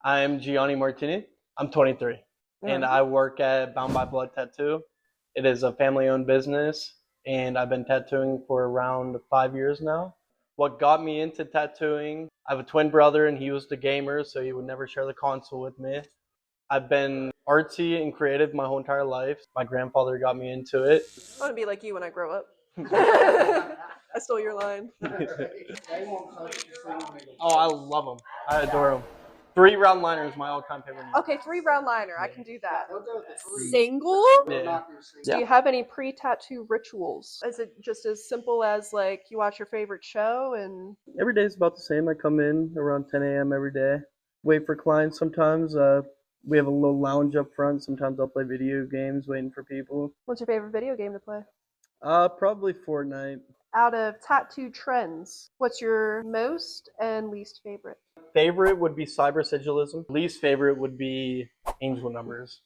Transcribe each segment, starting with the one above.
I'm Giani Martini. I'm 23, and I work at Bound by Blood Tattoo. It is a family-owned business, and I've been tattooing for around 5 years now. What got me into tattooing, I have a twin brother, and he was the gamer, so he would never share the console with me. I've been artsy and creative my whole entire life. My grandfather got me into it. I want to be like you when I grow up. I stole your line. Oh, I love them. I adore them. 3-round liner is my all-time favorite. Okay, 3-round liner. I can do that. Single? Yeah. Do you have any pre-tattoo rituals? Is it just as simple as like you watch your favorite show and Every day is about the same. I come in around 10 a.m. every day. Wait for clients sometimes. We have a little lounge up front. Sometimes I'll play video games waiting for people. what's your favorite video game to play? Probably Fortnite. Out of tattoo trends, what's your most and least favorite? Favorite would be cyber sigilism. Least favorite would be angel numbers.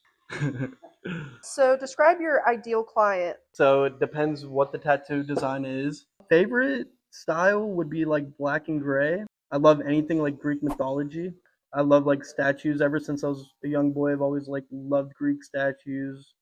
So describe your ideal client. So it depends what the tattoo design is. Favorite style would be like black and gray. I love anything like Greek mythology. I love like statues. Ever since I was a young boy, I've always like loved Greek statues.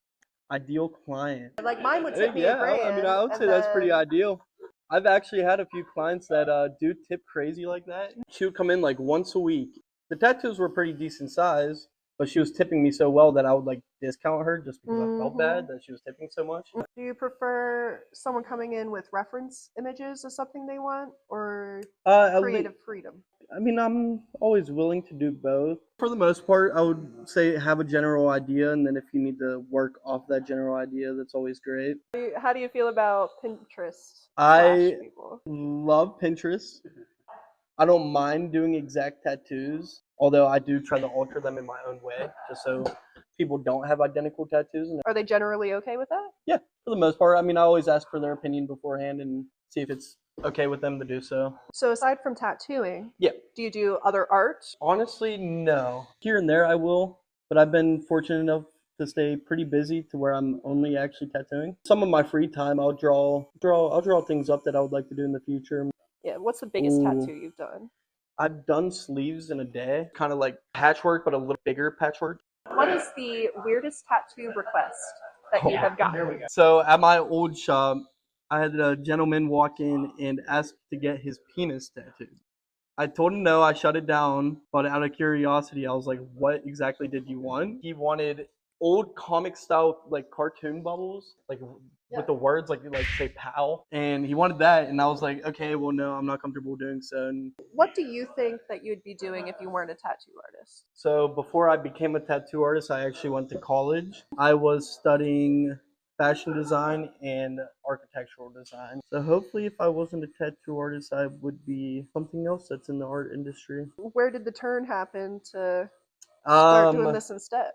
Ideal client. Like mine would tip me Yeah, a grand. I would say that's pretty ideal. I've actually had a few clients that do tip crazy like that. She would come in like once a week. The tattoos were pretty decent size, but she was tipping me so well that I would like discount her just because I felt bad that she was tipping so much. Do you prefer someone coming in with reference images of something they want, or creative freedom? I mean, I'm always willing to do both. For the most part, I would say have a general idea, and then if you need to work off that general idea, that's always great. How do you feel about Pinterest? I people? love Pinterest. I don't mind doing exact tattoos, although I do try to alter them in my own way, just so people don't have identical tattoos. Are they generally okay with that? Yeah, for the most part. I mean, I always ask for their opinion beforehand and see if it's okay with them to do so. So aside from tattooing, Yeah. do you do other art? Honestly, no. Here and there I will, but I've been fortunate enough to stay pretty busy to where I'm only actually tattooing. Some of my free time I'll draw things up that I would like to do in the future. Yeah, what's the biggest tattoo you've done? I've done sleeves in a day, kind of like patchwork, but a little bigger patchwork. What is the weirdest tattoo request that you have gotten? So at my old shop, I had a gentleman walk in and ask to get his penis tattooed. I told him no, I shut it down, but out of curiosity, I was like, what exactly did you want? He wanted old comic style, like cartoon bubbles, like with the words, like say pal. And he wanted that, and I was like, okay, well, no, I'm not comfortable doing so. And what do you think that you'd be doing if you weren't a tattoo artist? So before I became a tattoo artist, I actually went to college. I was studying fashion design and architectural design. So hopefully if I wasn't a tattoo artist, I would be something else that's in the art industry. Where did the turn happen to start doing this instead?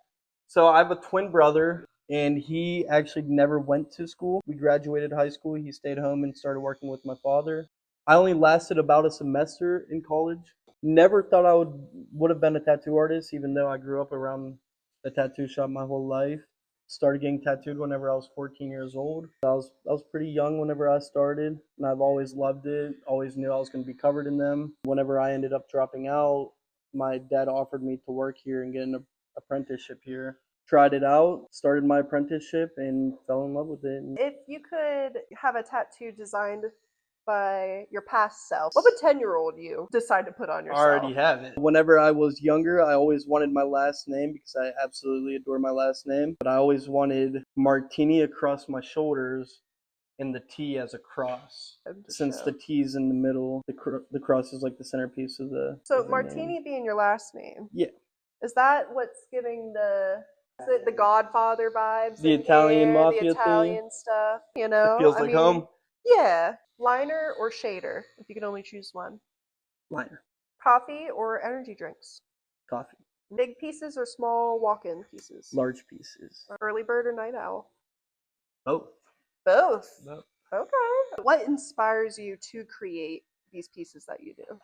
So I have a twin brother, and he actually never went to school. We graduated high school. He stayed home and started working with my father. I only lasted about a semester in college. Never thought I would have been a tattoo artist, even though I grew up around the tattoo shop my whole life. Started getting tattooed whenever I was 14 years old. I was pretty young whenever I started, and I've always loved it. Always knew I was going to be covered in them. Whenever I ended up dropping out, my dad offered me to work here and get an apprenticeship here. Tried it out, started my apprenticeship, and fell in love with it. If you could have a tattoo designed by your past self, what would 10-year-old you decide to put on yourself? I already have it. Whenever I was younger, I always wanted my last name because I absolutely adore my last name. But I always wanted Martini across my shoulders and the T as a cross. Since the T is in the middle, the cross is like the centerpiece of the. So of the Martini name. being your last name. Yeah. Is that what's giving the Godfather vibes? The Italian mafia the Italian thing. stuff. You know, It feels like home. Yeah. Liner or shader, if you could only choose one. Liner. Coffee or energy drinks? Coffee. Big pieces or small walk-in pieces? Large pieces. Early bird or night owl? Both. Both. No. Okay. What inspires you to create these pieces that you do?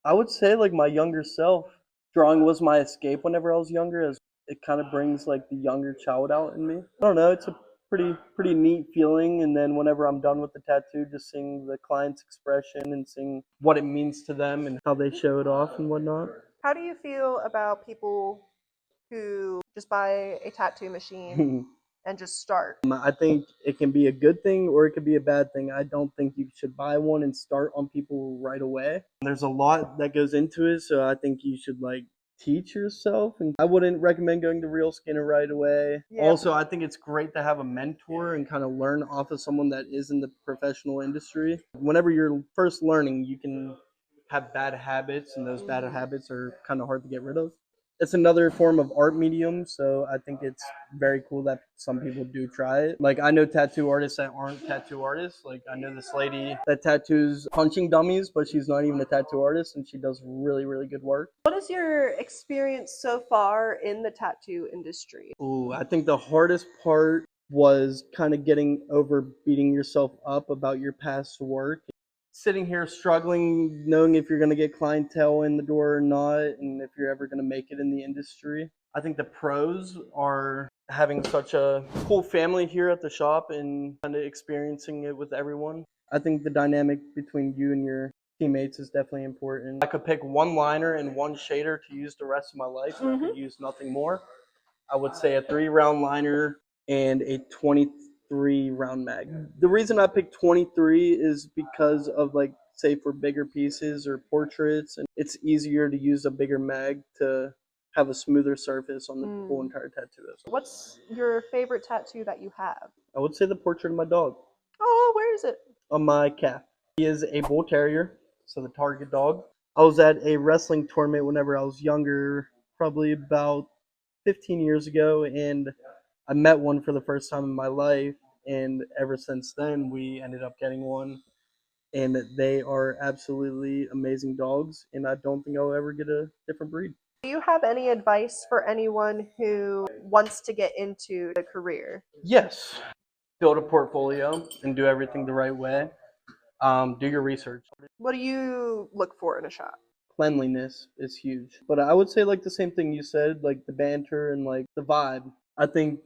I would say like my younger self. Drawing was my escape whenever I was younger, as it kind of brings like the younger child out in me. I don't know, it's a pretty neat feeling. And then whenever I'm done with the tattoo, just seeing the client's expression and seeing what it means to them and how they show it off and whatnot. How do you feel about people who just buy a tattoo machine and just start? I think it can be a good thing or it could be a bad thing. I don't think you should buy one and start on people right away. There's a lot that goes into it, so I think you should teach yourself, and I wouldn't recommend going to Real Skinner right away. Yeah. Also, I think it's great to have a mentor and kind of learn off of someone that is in the professional industry. Whenever you're first learning, you can have bad habits, and those bad habits are kind of hard to get rid of. It's another form of art medium, so I think it's very cool that some people do try it. I know tattoo artists that aren't tattoo artists. I know this lady that tattoos punching dummies, but she's not even a tattoo artist, and she does really, really good work. What is your experience so far in the tattoo industry? Ooh, I think the hardest part was kind of getting over beating yourself up about your past work. Sitting here struggling, knowing if you're going to get clientele in the door or not, and if you're ever going to make it in the industry. I think the pros are having such a cool family here at the shop and kind of experiencing it with everyone. I think the dynamic between you and your teammates is definitely important. I could pick one liner and one shader to use the rest of my life, and I could use nothing more. I would say a 3-round liner and a 23 round mag. The reason I picked 23 is because of say for bigger pieces or portraits, and it's easier to use a bigger mag to have a smoother surface on the whole entire tattoo. What's your favorite tattoo that you have? I would say the portrait of my dog Oh, where is it? on my calf. He is a bull terrier, so the target dog. I was at a wrestling tournament whenever I was younger, probably about 15 years ago, and I met one for the first time in my life, and ever since then we ended up getting one, and they are absolutely amazing dogs, and I don't think I'll ever get a different breed. Do you have any advice for anyone who wants to get into the career? Yes, build a portfolio and do everything the right way. Do your research. What do you look for in a shop? Cleanliness is huge, but I would say the same thing you said, the banter and the vibe. I think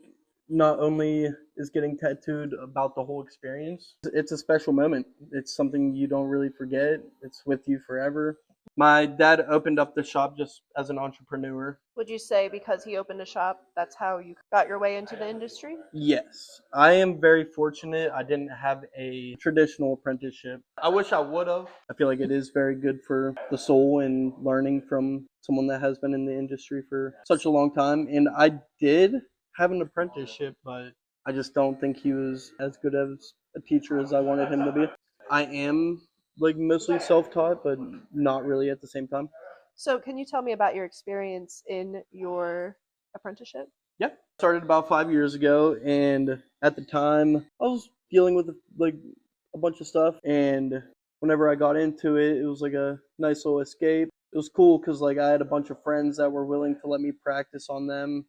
not only is getting tattooed about the whole experience, it's a special moment. It's something you don't really forget. It's with you forever. My dad opened up the shop just as an entrepreneur. Would you say because he opened a shop, that's how you got your way into the industry? Yes, I am very fortunate. I didn't have a traditional apprenticeship. I wish I would have. I feel like it is very good for the soul and learning from someone that has been in the industry for such a long time. And I did have an apprenticeship, but I just don't think he was as good as a teacher as I wanted him to be. I am mostly self-taught, but not really at the same time. So, can you tell me about your experience in your apprenticeship? Yeah, started about 5 years ago, and at the time I was dealing with a bunch of stuff, and whenever I got into it, it was a nice little escape. It was cool because I had a bunch of friends that were willing to let me practice on them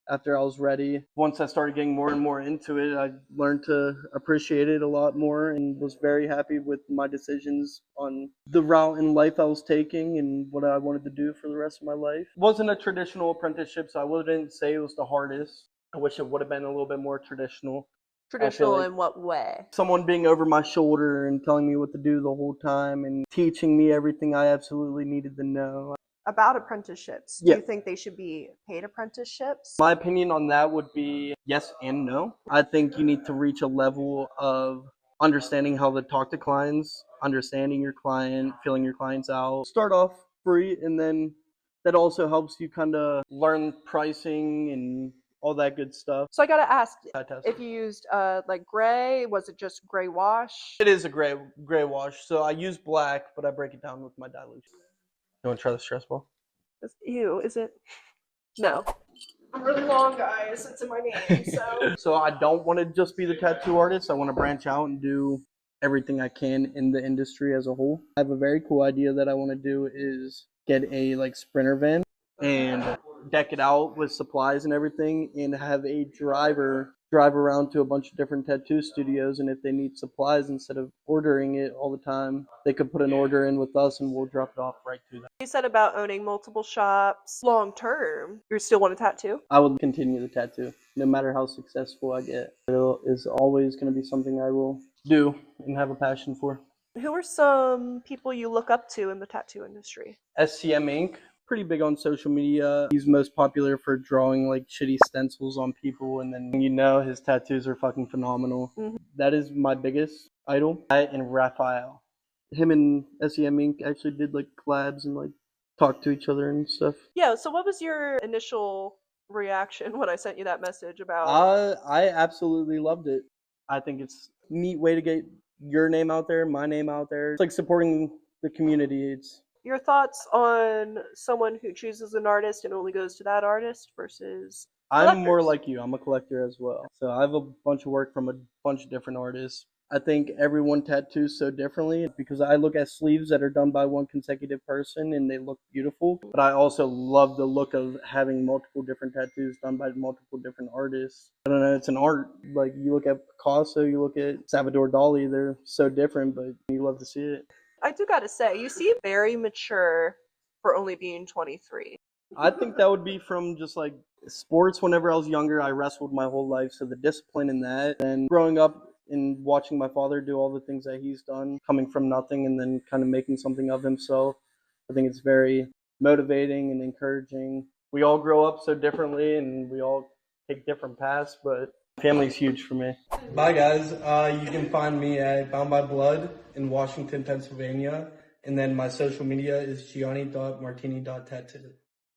after I was ready. Once I started getting more and more into it, I learned to appreciate it a lot more and was very happy with my decisions on the route in life I was taking and what I wanted to do for the rest of my life. It wasn't a traditional apprenticeship, so I wouldn't say it was the hardest. I wish it would have been a little bit more traditional. Traditional in what way? Someone being over my shoulder and telling me what to do the whole time and teaching me everything I absolutely needed to know. About apprenticeships, do you think they should be paid apprenticeships? My opinion on that would be yes and no. I think you need to reach a level of understanding how to talk to clients, understanding your client, filling your clients out. Start off free, and then that also helps you kind of learn pricing and all that good stuff. So I gotta ask, if you used gray, was it just gray wash? It is a gray wash. So I use black, but I break it down with my dilution. You want to try the stress ball? Ew, is it? No. I'm really long, guys. It's in my name, so. So I don't want to just be the tattoo artist. I want to branch out and do everything I can in the industry as a whole. I have a very cool idea that I want to do is get a sprinter van and deck it out with supplies and everything and have a driver drive around to a bunch of different tattoo studios, and if they need supplies, instead of ordering it all the time, they could put an order in with us and we'll drop it off right to them. You said about owning multiple shops. Long term, you still want a tattoo? I would continue the tattoo no matter how successful I get. It is always going to be something I will do and have a passion for. Who are some people you look up to in the tattoo industry? SCM Inc. pretty big on social media. He's most popular for drawing like shitty stencils on people, and then his tattoos are fucking phenomenal. Mhm. That is my biggest idol. That and Raphael. Him and SEM Inc. actually did like collabs and like talk to each other and stuff. Yeah, so what was your initial reaction when I sent you that message about I absolutely loved it. I think it's a neat way to get your name out there, my name out there. It's like supporting the community. It's your thoughts on someone who chooses an artist and only goes to that artist versus I'm more collectors? like you. I'm a collector as well. So I have a bunch of work from a bunch of different artists. I think everyone tattoos so differently because I look at sleeves that are done by one consecutive person and they look beautiful. But I also love the look of having multiple different tattoos done by multiple different artists. I don't know, it's an art. Like you look at Picasso, you look at Salvador Dali, they're so different, but you love to see it. I do gotta say, you seem very mature for only being 23. I think that would be from just like sports. Whenever I was younger, I wrestled my whole life, so the discipline in that, and growing up and watching my father do all the things that he's done, coming from nothing and then kind of making something of himself, I think it's very motivating and encouraging. We all grow up so differently, and we all take different paths, but family's huge for me. Bye, guys. You can find me at Bound by Blood in Washington, Pennsylvania, and then my social media is Giani.Martini.tattoo.